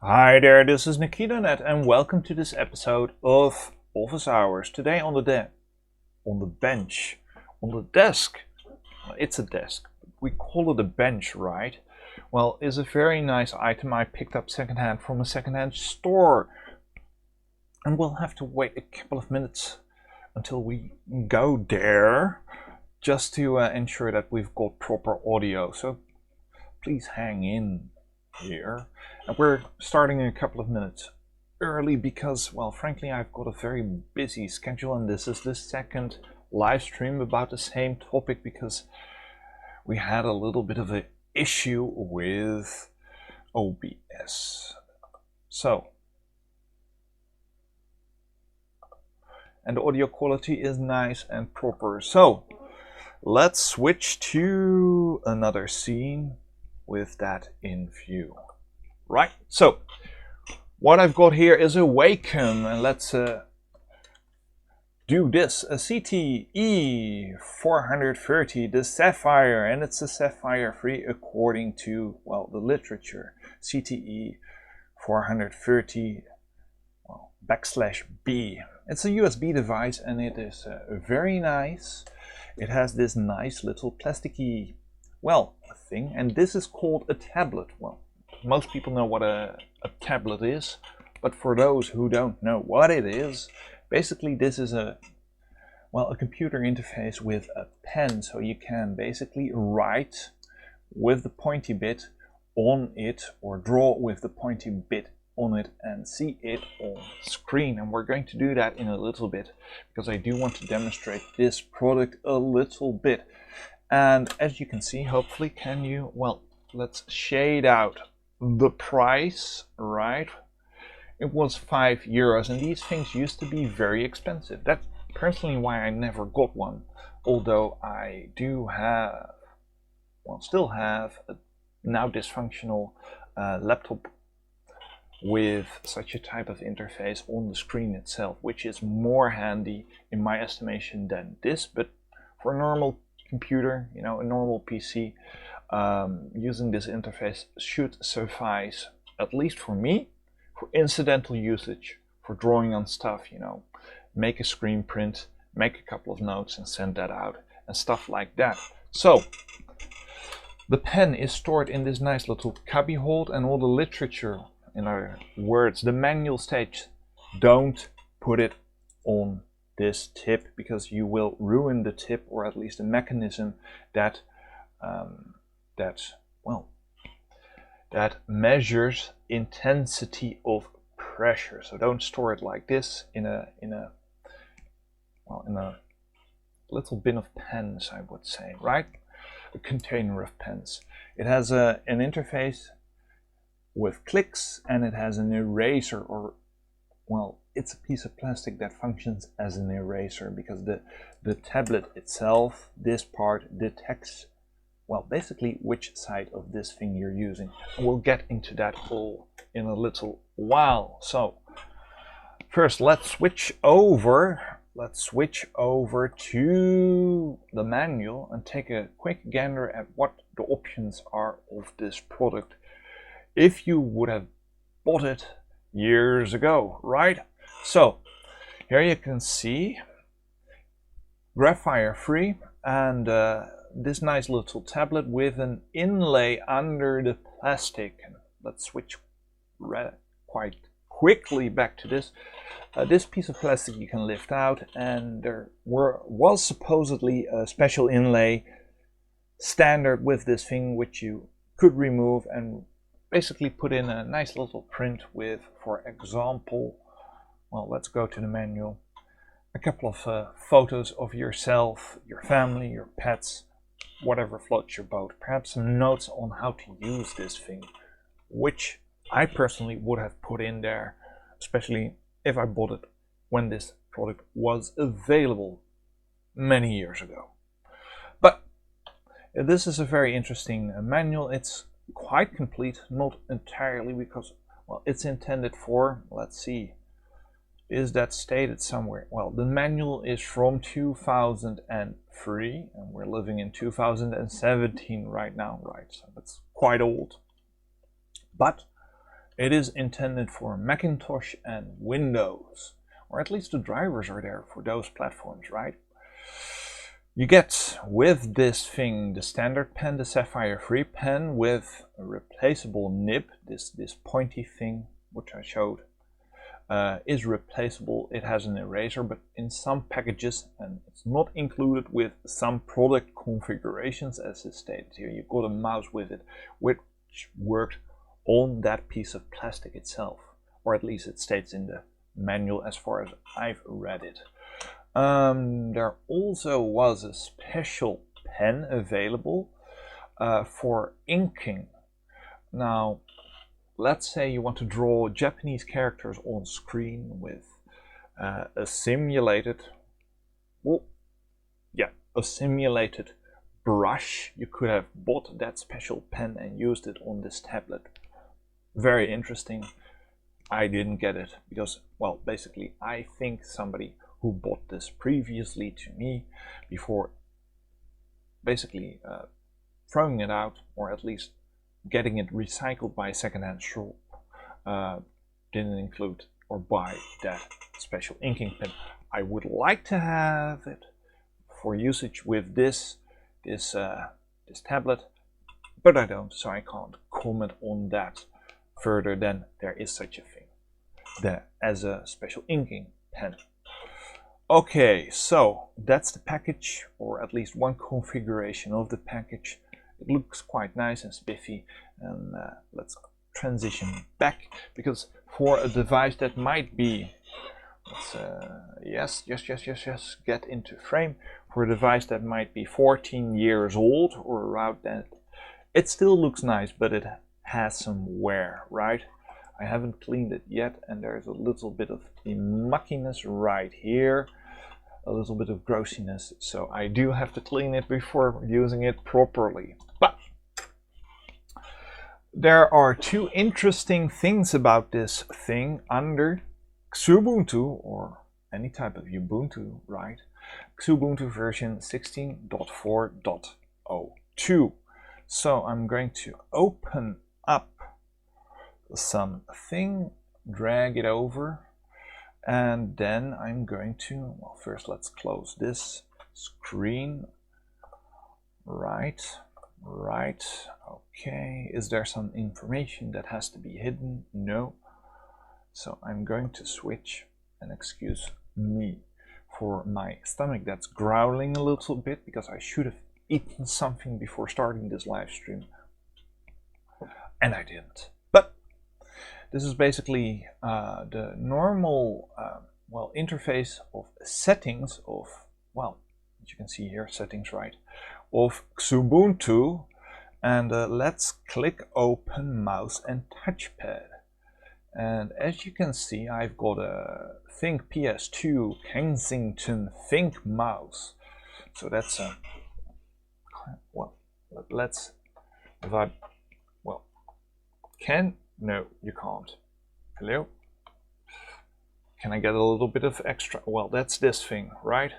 Hi there, this is NekitaNet and welcome to this episode of Office Hours. Today on the bench, on the desk, it's a desk, we call it a bench, right? Well, it's a very nice item I picked up secondhand from a secondhand store. And we'll have to wait a couple of minutes until we go there, just to ensure that we've got proper audio. So please hang in here. And we're starting in a couple of minutes early because, well, frankly, I've got a very busy schedule, and this is the second live stream about the same topic because we had a little bit of an issue with OBS. So, and the audio quality is nice and proper. So let's switch to another scene with that in view. Right, so what I've got here is a Wacom, and let's do this, a CTE-430, the Sapphire, and it's a Sapphire 3 according to, well, the literature. CTE-430 /B. It's a USB device, and it is very nice. It has this nice little plasticky, well, thing, and this is called a tablet. Well, most people know what a tablet is, but for those who don't know what it is, basically this is a computer interface with a pen, so you can basically write with the pointy bit on it or draw with the pointy bit on it and see it on screen. And we're going to do that in a little bit because I do want to demonstrate this product a little bit. And as you can see, hopefully, can you, well, let's shade out the price, right? It was €5, and these things used to be very expensive. That's personally why I never got one, although I do have, well, still have a now dysfunctional laptop with such a type of interface on the screen itself, which is more handy in my estimation than this. But for a normal computer, you know, a normal PC, using this interface should suffice, at least for me, for incidental usage, for drawing on stuff, you know, make a screen print, make a couple of notes and send that out and stuff like that. So the pen is stored in this nice little cubby hold, and all the literature, in other words, the manual states, don't put it on this tip because you will ruin the tip, or at least the mechanism that that measures intensity of pressure. So don't store it like this in a little bin of pens, I would say, right? A container of pens. It has an interface with clicks, and it has an eraser, or, well, it's a piece of plastic that functions as an eraser because the tablet itself, this part, detects, well, basically which side of this thing you're using. And we'll get into that all in a little while. So first, let's switch over to the manual and take a quick gander at what the options are of this product if you would have bought it years ago, right? So here you can see Graphire 3 and this nice little tablet with an inlay under the plastic. Let's switch quite quickly back to this. This piece of plastic you can lift out, and there was supposedly a special inlay standard with this thing which you could remove and basically put in a nice little print with, for example, well, let's go to the manual, a couple of photos of yourself, your family, your pets, whatever floats your boat. Perhaps some notes on how to use this thing, which I personally would have put in there, especially if I bought it when this product was available many years ago. But this is a very interesting manual. It's quite complete, not entirely, because, well, it's intended for, let's see, is that stated somewhere? Well, the manual is from 2003, and we're living in 2017 right now, right? So that's quite old. But It is intended for Macintosh and Windows, or at least the drivers are there for those platforms, right? You get with this thing the standard pen, the Sapphire3 pen with a replaceable nib, this pointy thing which I showed. Is replaceable. It has an eraser, but in some packages, and it's not included with some product configurations as is stated here, you've got a mouse with it which worked on that piece of plastic itself, or at least it states in the manual as far as I've read it. There also was a special pen available for inking. Now, let's say you want to draw Japanese characters on screen with a simulated, a simulated brush. You could have bought that special pen and used it on this tablet. Very interesting. I didn't get it because, well, basically I think somebody who bought this previously to me before basically throwing it out, or at least getting it recycled by a second-hand shop, didn't include or buy that special inking pen. I would like to have it for usage with this tablet, but I don't, so I can't comment on that further than there is such a thing there as a special inking pen. Okay, so that's the package, or at least one configuration of the package. It looks quite nice and spiffy, and let's transition back, because for a device that might be, yes, get into frame, for a device that might be 14 years old or around that, it still looks nice, but it has some wear, right? I haven't cleaned it yet, and there's a little bit of muckiness right here, a little bit of grossiness, so I do have to clean it before using it properly. But there are two interesting things about this thing under Ubuntu, or any type of Ubuntu, right? Ubuntu version 16.4.02. So I'm going to open up something, drag it over, and then I'm going to, well, first let's close this screen. Right, okay. Is there some information that has to be hidden? No. So I'm going to switch, and excuse me for my stomach that's growling a little bit, because I should have eaten something before starting this live stream, and I didn't. But this is basically the normal interface of settings of, well, as you can see here, settings, right, of Ubuntu. And let's click open mouse and touchpad. And as you can see, I've got a Think PS2 Kensington Think mouse. So that's a, well, let's, no, you can't. Hello? Can I get a little bit of extra? Well, that's this thing, right?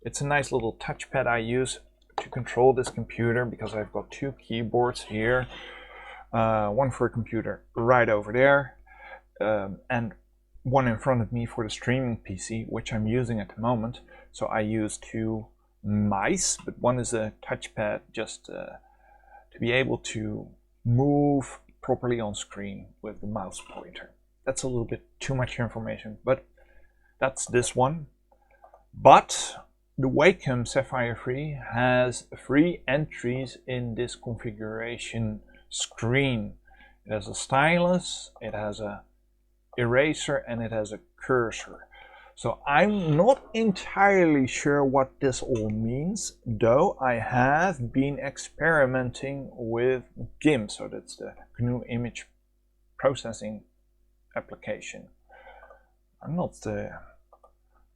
It's a nice little touchpad I use to control this computer, because I've got two keyboards here. One for a computer right over there, and one in front of me for the streaming PC, which I'm using at the moment. So I use two mice, but one is a touchpad just to be able to move properly on screen with the mouse pointer. That's a little bit too much information, but that's this one. But the Wacom Sapphire3 has 3 entries in this configuration screen. It has a stylus, it has a eraser, and it has a cursor. So I'm not entirely sure what this all means, though I have been experimenting with GIMP, so that's the GNU image processing application. I'm not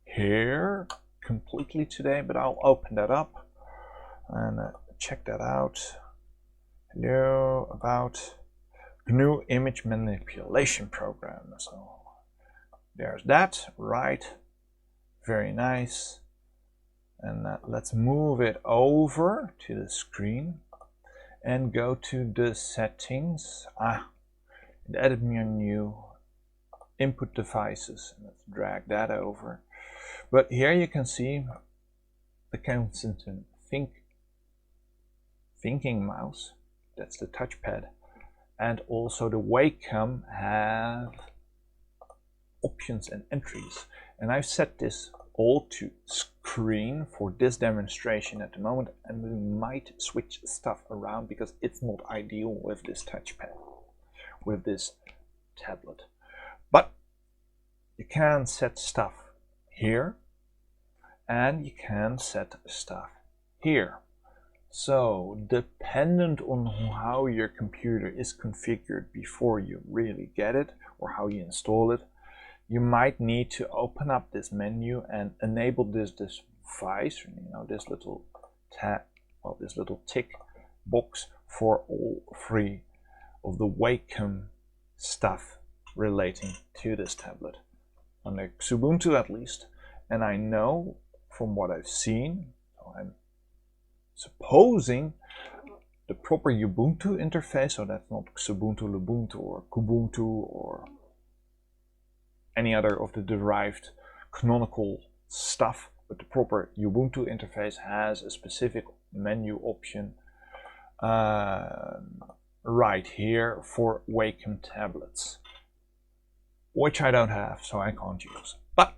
here completely today, but I'll open that up and check that out. Hello, about GNU image manipulation program. So there's that, right? Very nice. And let's move it over to the screen and go to the settings. the edit menu, input devices, let's drag that over. But here you can see the constant thinking mouse, that's the touchpad, and also the Wacom have options and entries, and I've set this all to screen for this demonstration at the moment, and we might switch stuff around because it's not ideal with this touchpad, with this tablet. But you can set stuff here and you can set stuff here. So dependent on how your computer is configured before you really get it, or how you install it, you might need to open up this menu and enable this device, you know, this little tab, well, this little tick box for all three of the Wacom stuff relating to this tablet, on the Ubuntu at least. And I know from what I've seen, so I'm supposing the proper Ubuntu interface, so that's not Ubuntu, Lubuntu, or Kubuntu, or any other of the derived canonical stuff, but the proper Ubuntu interface has a specific menu option right here for Wacom tablets, which I don't have, so I can't use. But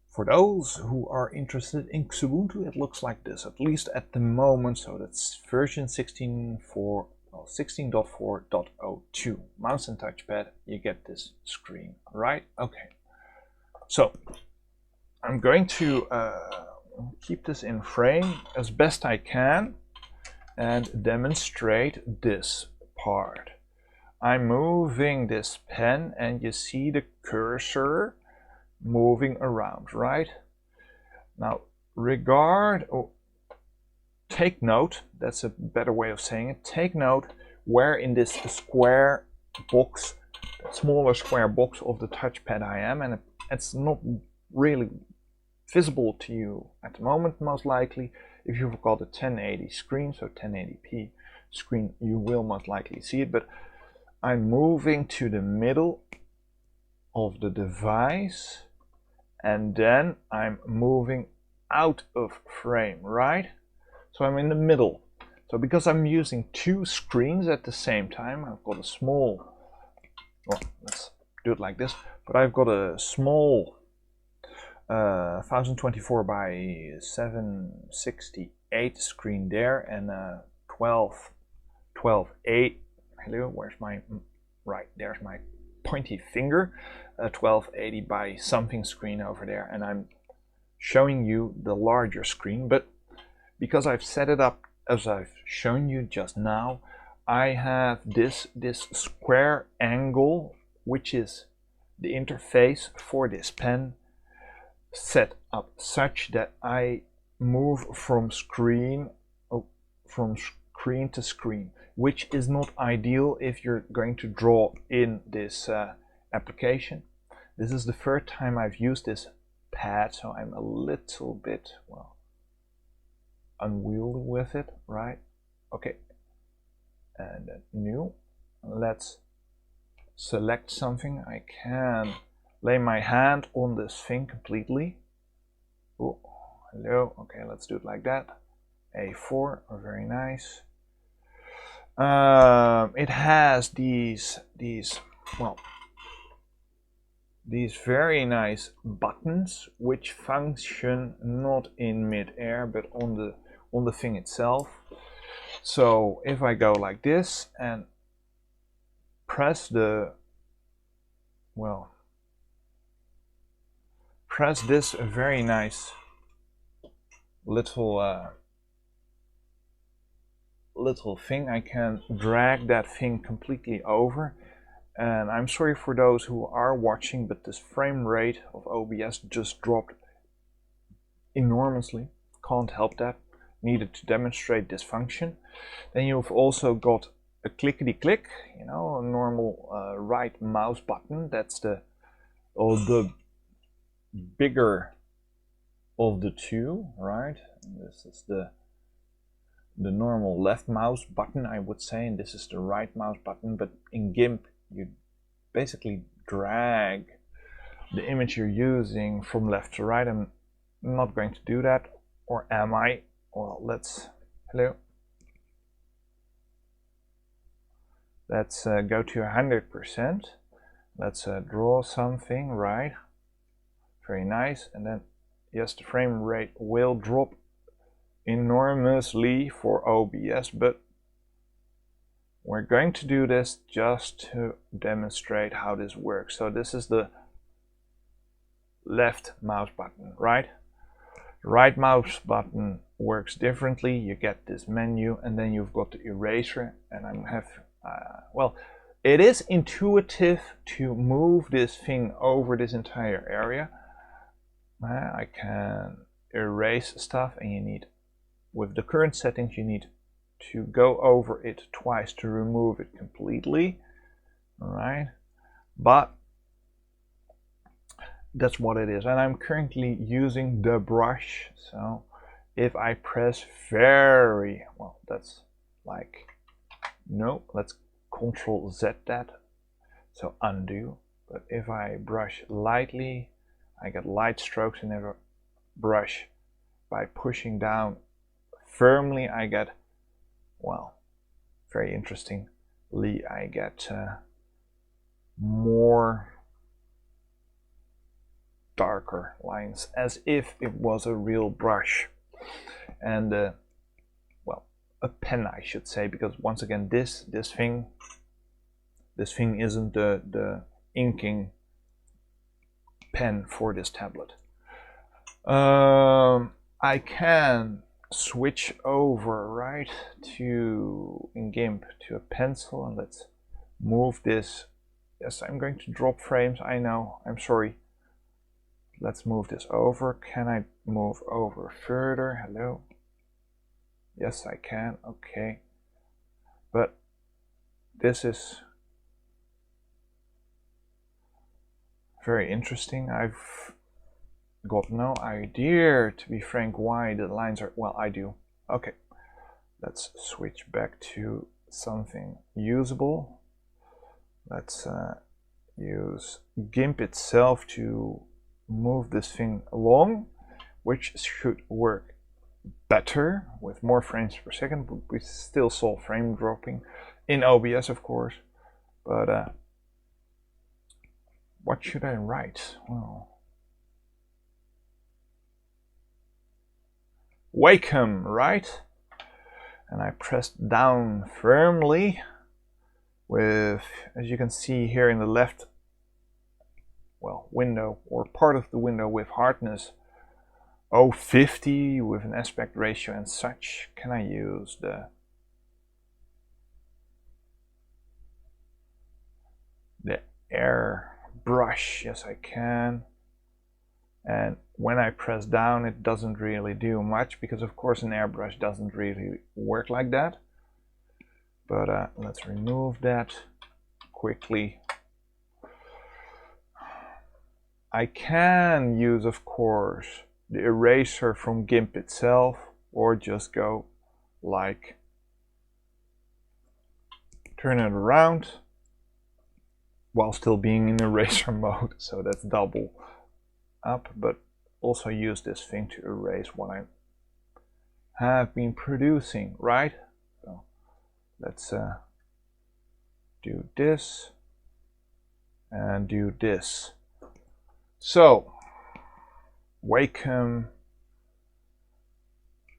for those who are interested in Ubuntu, it looks like this, at least at the moment. So that's version 16.4.02. Mouse and touchpad, you get this screen, right? Okay. So I'm going to keep this in frame as best I can and demonstrate this part. I'm moving this pen and you see the cursor moving around, right? Now take note, that's a better way of saying it, take note where in this square box, smaller square box of the touchpad I am, and it's not really visible to you at the moment, most likely. If you've got a 1080 screen, so 1080p screen, you will most likely see it, but I'm moving to the middle of the device and then I'm moving out of frame, right? So I'm in the middle. So because I'm using two screens at the same time, I've got a small, well, let's do it like this, but I've got a small 1024 by 768 screen there, and a 1280, hello, where's my, right, there's my pointy finger, a 1280 by something screen over there, and I'm showing you the larger screen. But because I've set it up as I've shown you just now, I have this square angle, which is the interface for this pen, set up such that I move from screen to screen, which is not ideal if you're going to draw in this application. This is the third time I've used this pad, so I'm a little bit, well, unwieldy with it, right? Okay, and new. Let's select something. I can lay my hand on this thing completely. Oh, hello. Okay, let's do it like that. A4, very nice. It has these very nice buttons which function not in mid-air but on the thing itself. So if I go like this and press this very nice little thing, I can drag that thing completely over. And I'm sorry for those who are watching, but this frame rate of OBS just dropped enormously. Can't help that. Needed to demonstrate this function. Then you've also got a clickety-click, you know, a normal right mouse button. That's the bigger of the two, right? And this is the the normal left mouse button, I would say, and this is the right mouse button, but in GIMP you basically drag the image you're using from left to right. I'm not going to do that, or am I? Well, let's go to 100%. Let's draw something, right? Very nice. And then yes, the frame rate will drop enormously for OBS, but we're going to do this just to demonstrate how this works. So this is the left mouse button, right? Right mouse button works differently. You get this menu, and then you've got the eraser, and well, it is intuitive to move this thing over this entire area. I can erase stuff, and you need, with the current settings, you need to go over it twice to remove it completely. All right, but that's what it is. And I'm currently using the brush, so if I press very well, that's like, no, let's Control Z that, so undo. But if I brush lightly, I get light strokes. And if I brush by pushing down firmly, I get, well, very interestingly, I get more darker lines, as if it was a real brush. And well, a pen, I should say, because once again, this thing isn't the inking pen for this tablet. I can switch over, right, to in GIMP to a pencil, and let's move this. Yes, I'm going to drop frames, I know, I'm sorry. Let's move this over. Can I move over further? Hello? Yes, I can. Okay. But this is very interesting. I've got no idea, to be frank, why the lines are, well, I do. Okay. Let's switch back to something usable. Let's use GIMP itself to move this thing along, which should work better with more frames per second, but we still saw frame dropping in OBS, of course. But what should I write? Well, Wacom, right? And I pressed down firmly with, as you can see here in the left, well, window, or part of the window, with hardness 050 with an aspect ratio and such. Can I use the airbrush? Yes, I can. And when I press down, it doesn't really do much, because of course an airbrush doesn't really work like that. But let's remove that quickly. I can use, of course, the eraser from GIMP itself, or just go like, turn it around while still being in eraser mode, so that's double up, but also use this thing to erase what I have been producing, right? So let's do this and do this. So Wacom,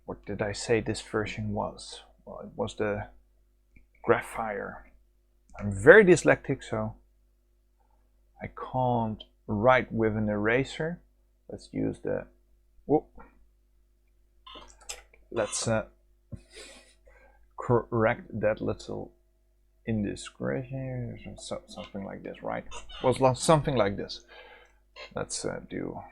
what did I say this version was? Well, it was the Graphire. I'm very dyslexic, so I can't write with an eraser. Let's use the, whoop. Let's correct that little indiscretion, something like this, right? It was something like this. Let's do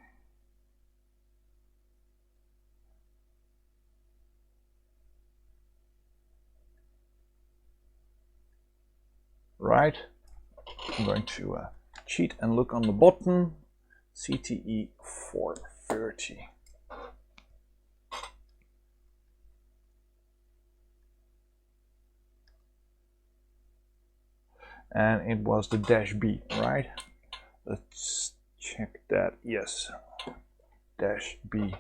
right. I'm going to cheat and look on the bottom. CTE-430. and it was the -B, right? Let's check that. Yes, -B.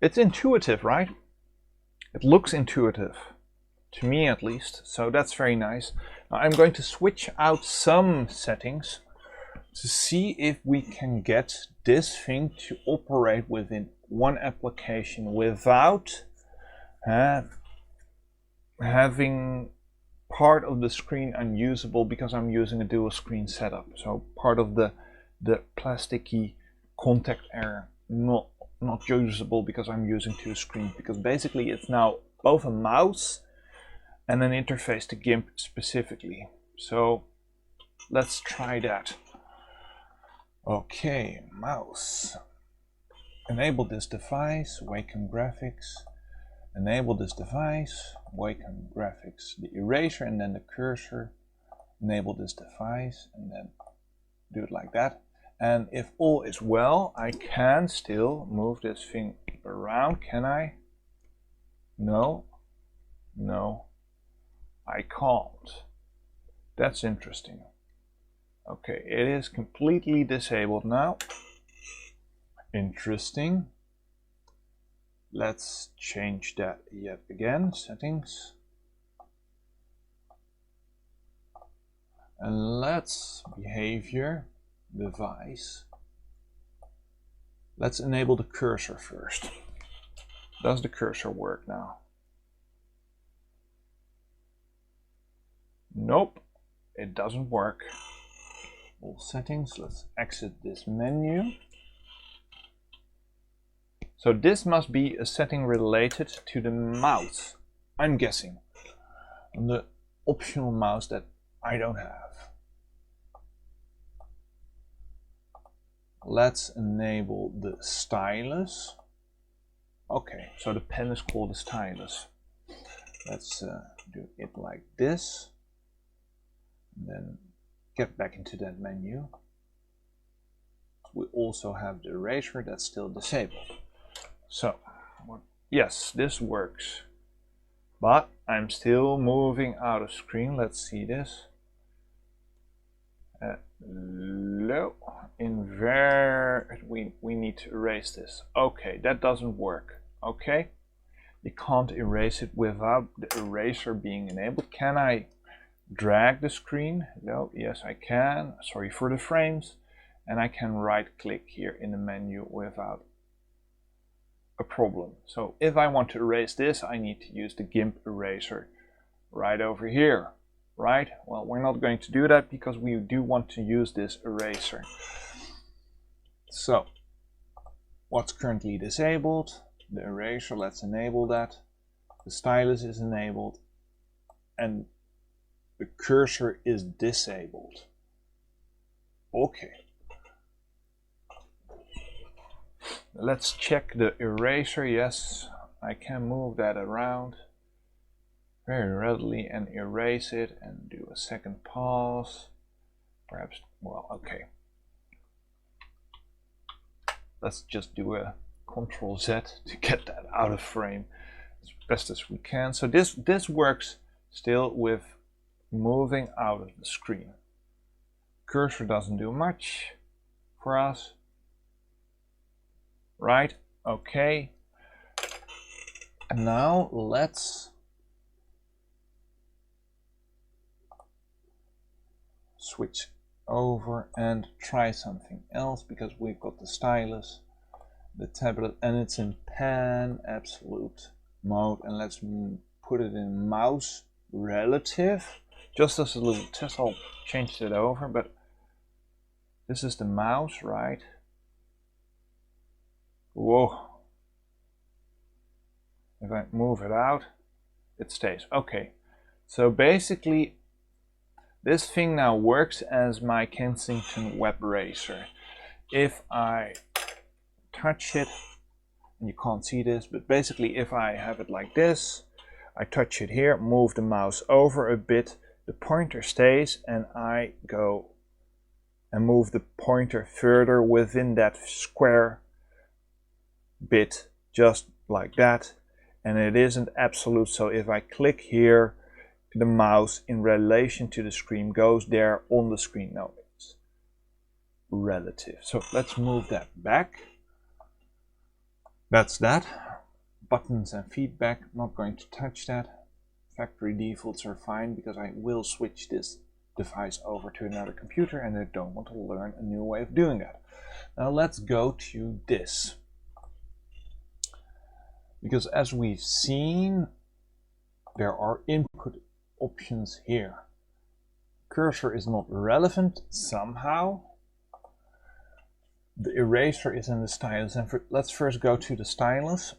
It's intuitive, right? It looks intuitive, to me at least, so that's very nice. Now I'm going to switch out some settings to see if we can get this thing to operate within one application without having part of the screen unusable, because I'm using a dual screen setup. So part of the plasticky contact area not usable because I'm using two screens, because basically it's now both a mouse and an interface to GIMP specifically. So let's try that. Okay, mouse. Enable this device, Wacom Graphics. Enable this device, Wacom Graphics, the eraser and then the cursor. Enable this device and then do it like that. And if all is well, I can still move this thing around, can I? No, no, I can't. That's interesting. Okay, it is completely disabled now. Interesting. Let's change that yet again. Settings. And let's behavior, device. Let's enable the cursor first. Does the cursor work now? Nope, it doesn't work. All settings, let's exit this menu. So this must be a setting related to the mouse, I'm guessing, on the optional mouse that I don't have. Let's enable the stylus. Okay, so the pen is called a stylus. Let's do it like this. And then get back into that menu. We also have the eraser that's still disabled. So, yes, this works. But I'm still moving out of screen. Let's see this. Low. We need to erase this. Okay, that doesn't work. Okay, you can't erase it without the eraser being enabled. Can I drag the screen? No, yes I can. Sorry for the frames. And I can right click here in the menu without a problem. So if I want to erase this, I need to use the GIMP eraser right over here. Right? Well, we're not going to do that because we do want to use this eraser. So, what's currently disabled? The eraser, let's enable that. The stylus is enabled. And the cursor is disabled. Okay. Let's check the eraser. Yes, I can move that around very readily and erase it and do a second pass. Perhaps, well, okay. Let's just do a Ctrl-Z to get that out of frame as best as we can. So this works still with moving out of the screen. Cursor doesn't do much for us. Right, okay. And now let's switch over and try something else, because we've got the stylus, the tablet, and it's in pan absolute mode. And let's put it in mouse relative. Just as a little test, I'll change it over, but this is the mouse, right? Whoa. If I move it out, it stays. Okay. So basically, this thing now works as my Kensington web eraser. If I touch it, and you can't see this, but basically if I have it like this, I touch it here, move the mouse over a bit, the pointer stays, and I go and move the pointer further within that square bit, just like that, and it isn't absolute. So if I click here, the mouse in relation to the screen goes there on the screen. No, it's relative. So let's move that back. That's that. Buttons and feedback, not going to touch that. Factory defaults are fine because I will switch this device over to another computer and I don't want to learn a new way of doing that. Now let's go to this. Because as we've seen, there are input options here. Cursor is not relevant somehow. The eraser is in the stylus, and let's first go to the stylus.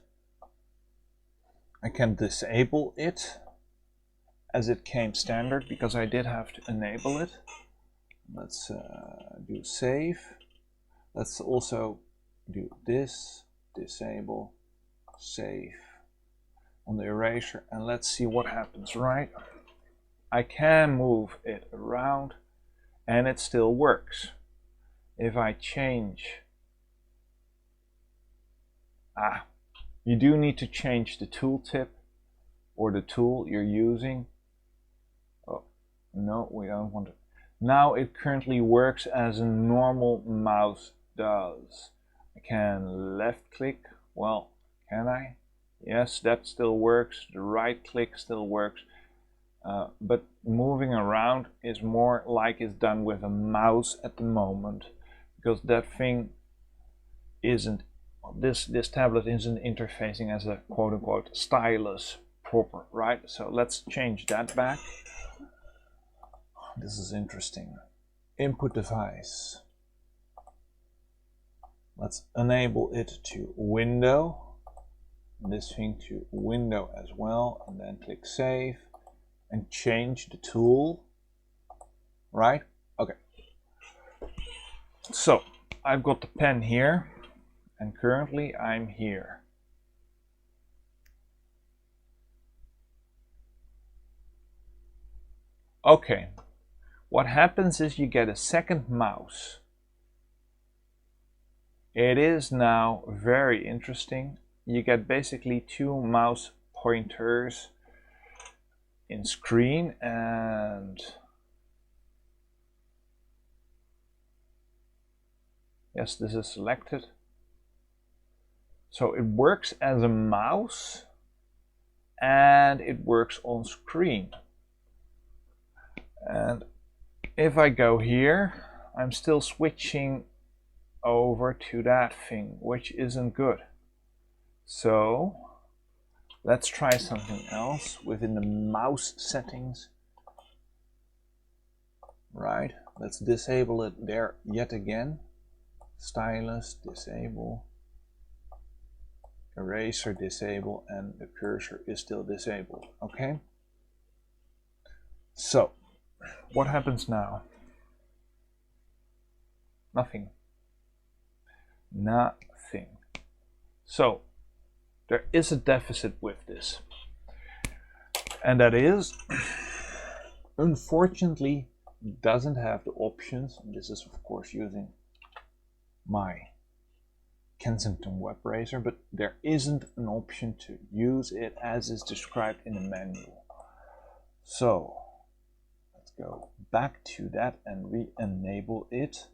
I can disable it as it came standard because I did have to enable it. Let's do save. Let's also do this, disable, save on the eraser, and let's see what happens, right? I can move it around and it still works. If I change, you do need to change the tooltip or the tool you're using. Oh, no, we don't want it. Now it currently works as a normal mouse does. I can left click. Well, can I? Yes, that still works. The right click still works. But moving around is more like it's done with a mouse at the moment, because that thing isn't, this tablet isn't interfacing as a quote-unquote stylus proper, right? So let's change that back. This is interesting. Input device. Let's enable it to window. This thing to window as well, and then click save and change the tool, right? Okay. So I've got the pen here and currently I'm here. Okay, what happens is you get a second mouse. It is now very interesting. You get basically two mouse pointers in screen, and yes, this is selected. So it works as a mouse and it works on screen. And if I go here, I'm still switching over to that thing, which isn't good. So let's try something else within the mouse settings. Right, let's disable it there yet again. Stylus, disable. Eraser, disable, and the cursor is still disabled. Okay. So, what happens now? Nothing. Nothing. So, there is a deficit with this. And that is, unfortunately, doesn't have the options. This is, of course, using my Kensington web browser, but there isn't an option to use it as is described in the manual. So let's go back to that and re-enable it,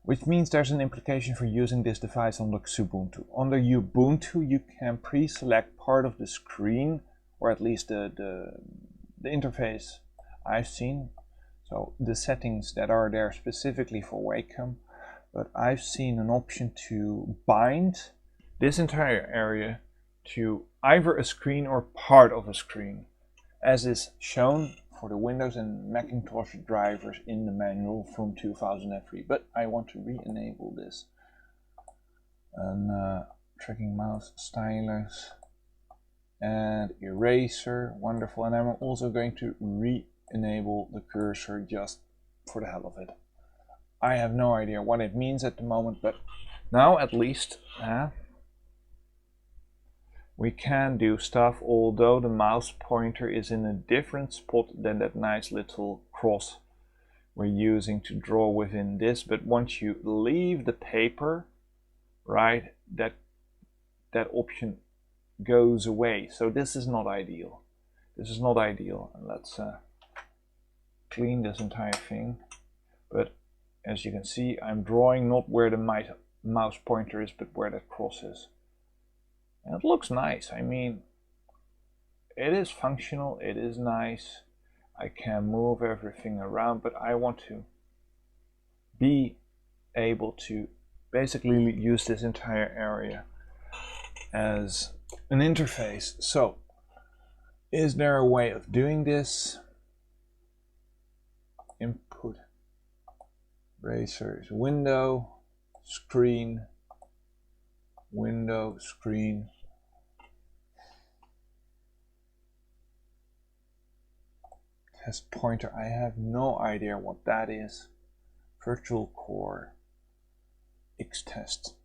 which means there's an implication for using this device on Ubuntu. Under Ubuntu, you can pre-select part of the screen, or at least the interface I've seen. So the settings that are there specifically for Wacom. But I've seen an option to bind this entire area to either a screen or part of a screen, as is shown for the Windows and Macintosh drivers in the manual from 2003. But I want to re-enable this. And tracking mouse, stylus, and eraser, wonderful. And I'm also going to re-enable the cursor just for the hell of it. I have no idea what it means at the moment, but now at least we can do stuff, although the mouse pointer is in a different spot than that nice little cross we're using to draw within this. But once you leave the paper, right, that option goes away. So this is not ideal. This is not ideal. And let's clean this entire thing. But as you can see, I'm drawing not where the mouse pointer is, but where that cross is. And it looks nice. I mean, it is functional, it is nice. I can move everything around, but I want to be able to basically use this entire area as an interface. So, is there a way of doing this? Input, eraser is window, screen, window, screen. Test pointer, I have no idea what that is. Virtual core, X-test,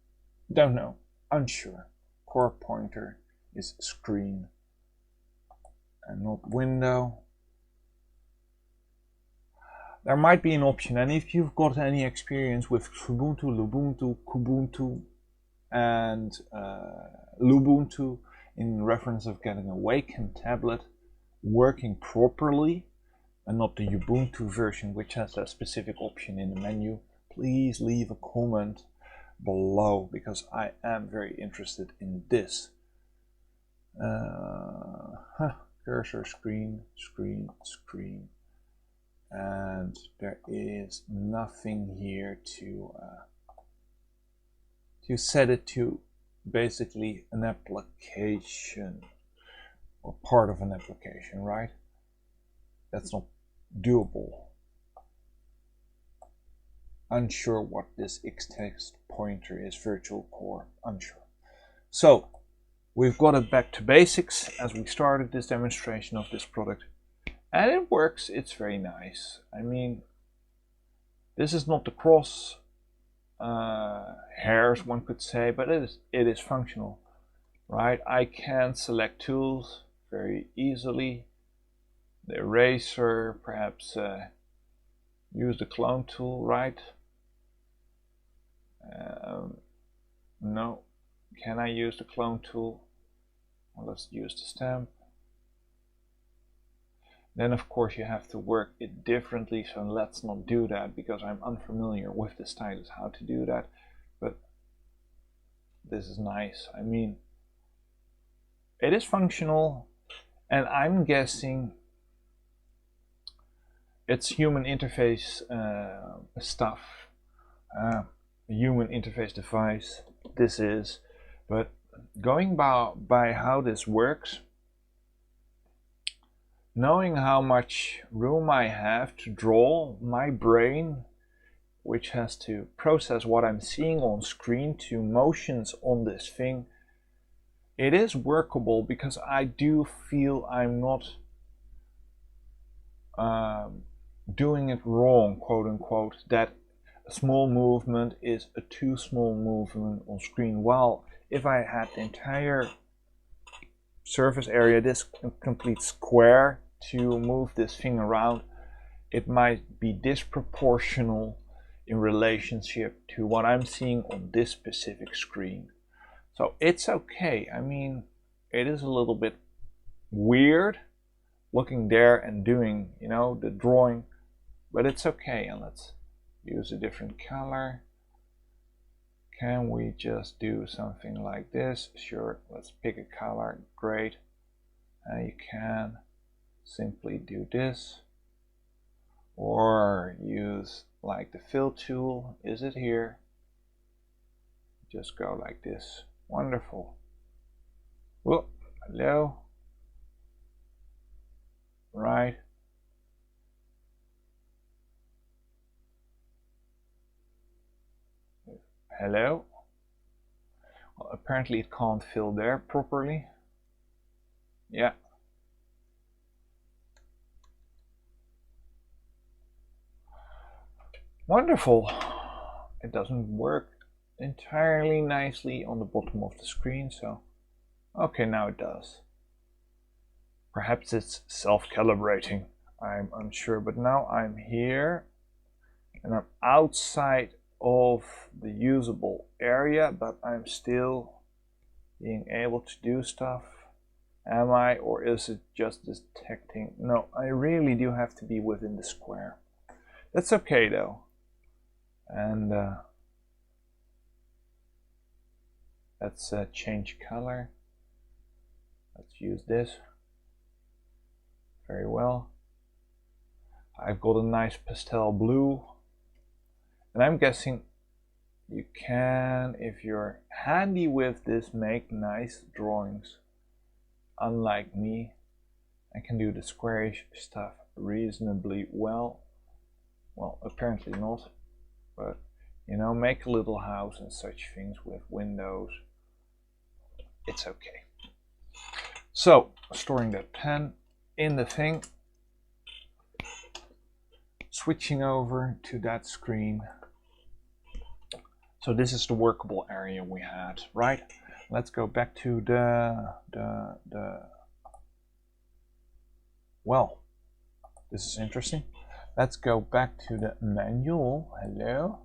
don't know, unsure. Core pointer is screen and not window. There might be an option, and if you've got any experience with Ubuntu, Lubuntu, Kubuntu, and Lubuntu in reference of getting a Wacom tablet working properly, and not the Ubuntu version which has a specific option in the menu, please leave a comment below, because I am very interested in this. Cursor, screen, screen, screen, and there is nothing here to set it to basically an application or part of an application, right? That's not doable. Unsure what this X-text pointer is, virtual core, unsure. So we've got it back to basics as we started this demonstration of this product, and it works. It's very nice. I mean, this is not the cross hairs, one could say, but it is functional, right? I can select tools very easily. The eraser, perhaps use the clone tool, right? No. Can I use the clone tool? Well, let's use the stamp. Then of course you have to work it differently, so let's not do that because I'm unfamiliar with the stylus, how to do that. But this is nice. I mean, it is functional, and I'm guessing it's human interface stuff, human interface device this is. But going by how this works, knowing how much room I have to draw, my brain, which has to process what I'm seeing on screen to motions on this thing, it is workable, because I do feel I'm not doing it wrong, quote unquote, that a small movement is a too small movement on screen. While if I had the entire surface area, this complete square, to move this thing around, it might be disproportional in relationship to what I'm seeing on this specific screen. So it's okay. I mean, it is a little bit weird looking there and doing, you know, the drawing, but it's okay. And let's use a different color. Can we just do something like this? Sure, let's pick a color. Great. And you can simply do this, or use like the fill tool. Is it here? Just go like this. Wonderful. Whoop, hello. Right. Hello. Well, apparently it can't fill there properly. Yeah. Wonderful. It doesn't work entirely nicely on the bottom of the screen, so okay, now it does. Perhaps it's self-calibrating, I'm unsure, but now I'm here and I'm outside of the usable area, but I'm still being able to do stuff. Am I, or is it just detecting? No, I really do have to be within the square. That's okay though. And let's change color. Let's use this. Very well. I've got a nice pastel blue. And I'm guessing you can, if you're handy with this, make nice drawings. Unlike me, I can do the squarish stuff reasonably well. Well, apparently not, but you know, make a little house and such things with windows. It's okay. So, storing that pen in the thing, switching over to that screen. So this is the workable area we had, right? Let's go back to well, this is interesting. Let's go back to the manual. Hello.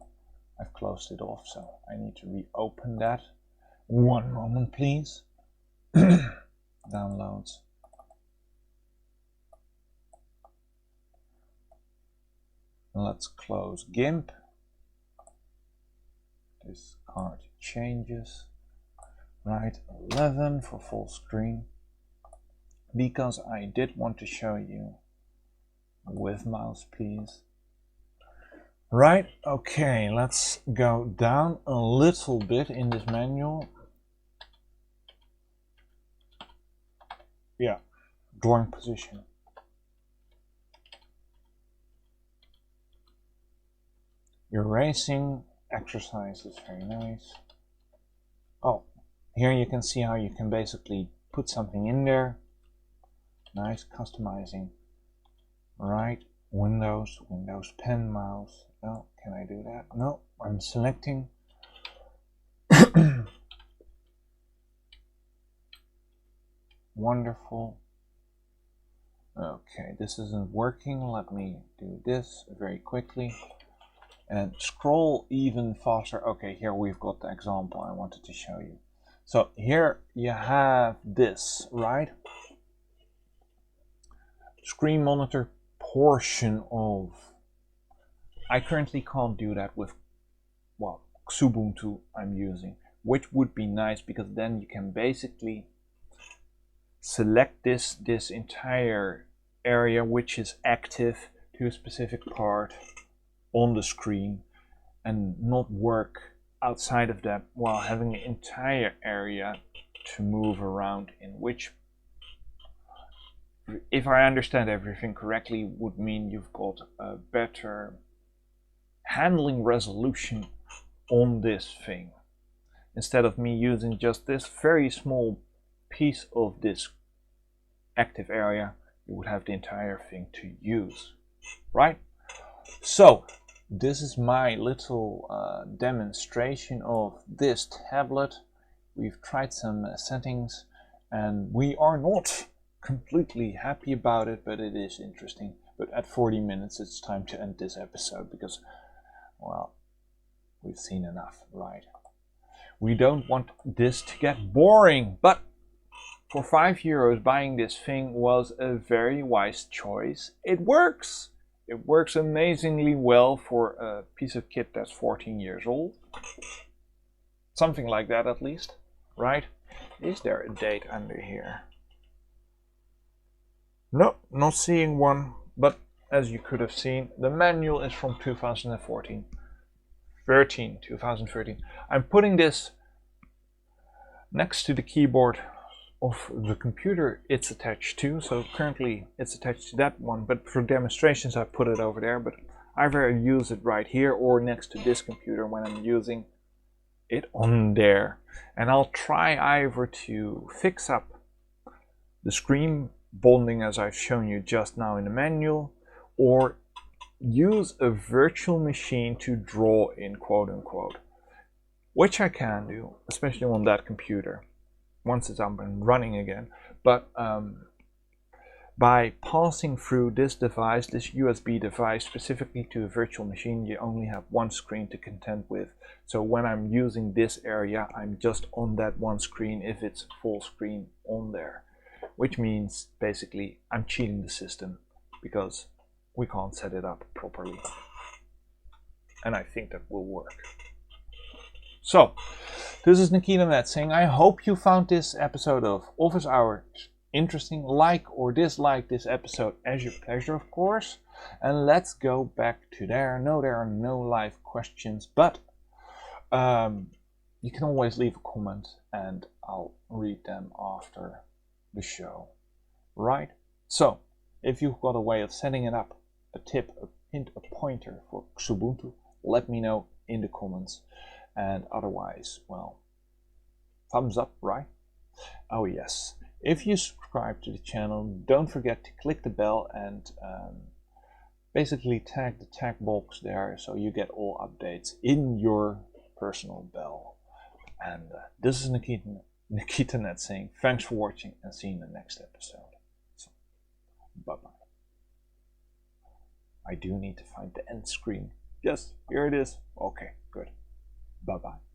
I've closed it off, so I need to reopen that. One moment, please. Downloads. Let's close GIMP. This card changes. Right, 11 for full screen. Because I did want to show you with mouse, please. Right, okay, let's go down a little bit in this manual. Yeah, drawing position. Erasing exercises, very nice. Oh, here you can see how you can basically put something in there. Nice customizing. Right, Windows pen mouse. Oh, can I do that? No, I'm selecting. Wonderful. Okay, this isn't working. Let me do this very quickly. And scroll even faster. Okay, here we've got the example I wanted to show you. So here you have this, right? Screen monitor portion of. I currently can't do that with, well, Ubuntu I'm using, which would be nice because then you can basically select this entire area which is active to a specific part on the screen and not work outside of that while having the entire area to move around in, which, if I understand everything correctly, would mean you've got a better handling resolution on this thing. Instead of me using just this very small piece of this active area, you would have the entire thing to use, right? So this is my little demonstration of this tablet. We've tried some settings and we are not completely happy about it, but it is interesting. But at 40 minutes it's time to end this episode because, well, we've seen enough, right? We don't want this to get boring, but for €5 buying this thing was a very wise choice. It works! It works amazingly well for a piece of kit that's 14 years old. Something like that at least, right? Is there a date under here? No, not seeing one, but as you could have seen, the manual is from 2013. I'm putting this next to the keyboard of the computer it's attached to, so currently it's attached to that one, but for demonstrations I put it over there, but I either use it right here or next to this computer when I'm using it on there. And I'll try either to fix up the screen bonding as I've shown you just now in the manual, or use a virtual machine to draw in, quote unquote, which I can do, especially on that computer once it's up and running again. But by passing through this device, this USB device, specifically to a virtual machine, you only have one screen to contend with. So when I'm using this area, I'm just on that one screen if it's full screen on there. Which means basically I'm cheating the system because we can't set it up properly. And I think that will work. So, this is NekitaNet saying I hope you found this episode of Office Hours interesting. Like or dislike this episode as your pleasure, of course. And let's go back to there. No, there are no live questions, but you can always leave a comment and I'll read them after the show. Right? So, if you've got a way of setting it up, a tip, a hint, a pointer for Ubuntu, let me know in the comments. And otherwise, well, thumbs up, right? Oh yes. If you subscribe to the channel, don't forget to click the bell and basically tag the tag box there so you get all updates in your personal bell. And this is NekitaNet saying thanks for watching and see you in the next episode. So, bye-bye. I do need to find the end screen. Yes, here it is. Okay, good. Bye-bye.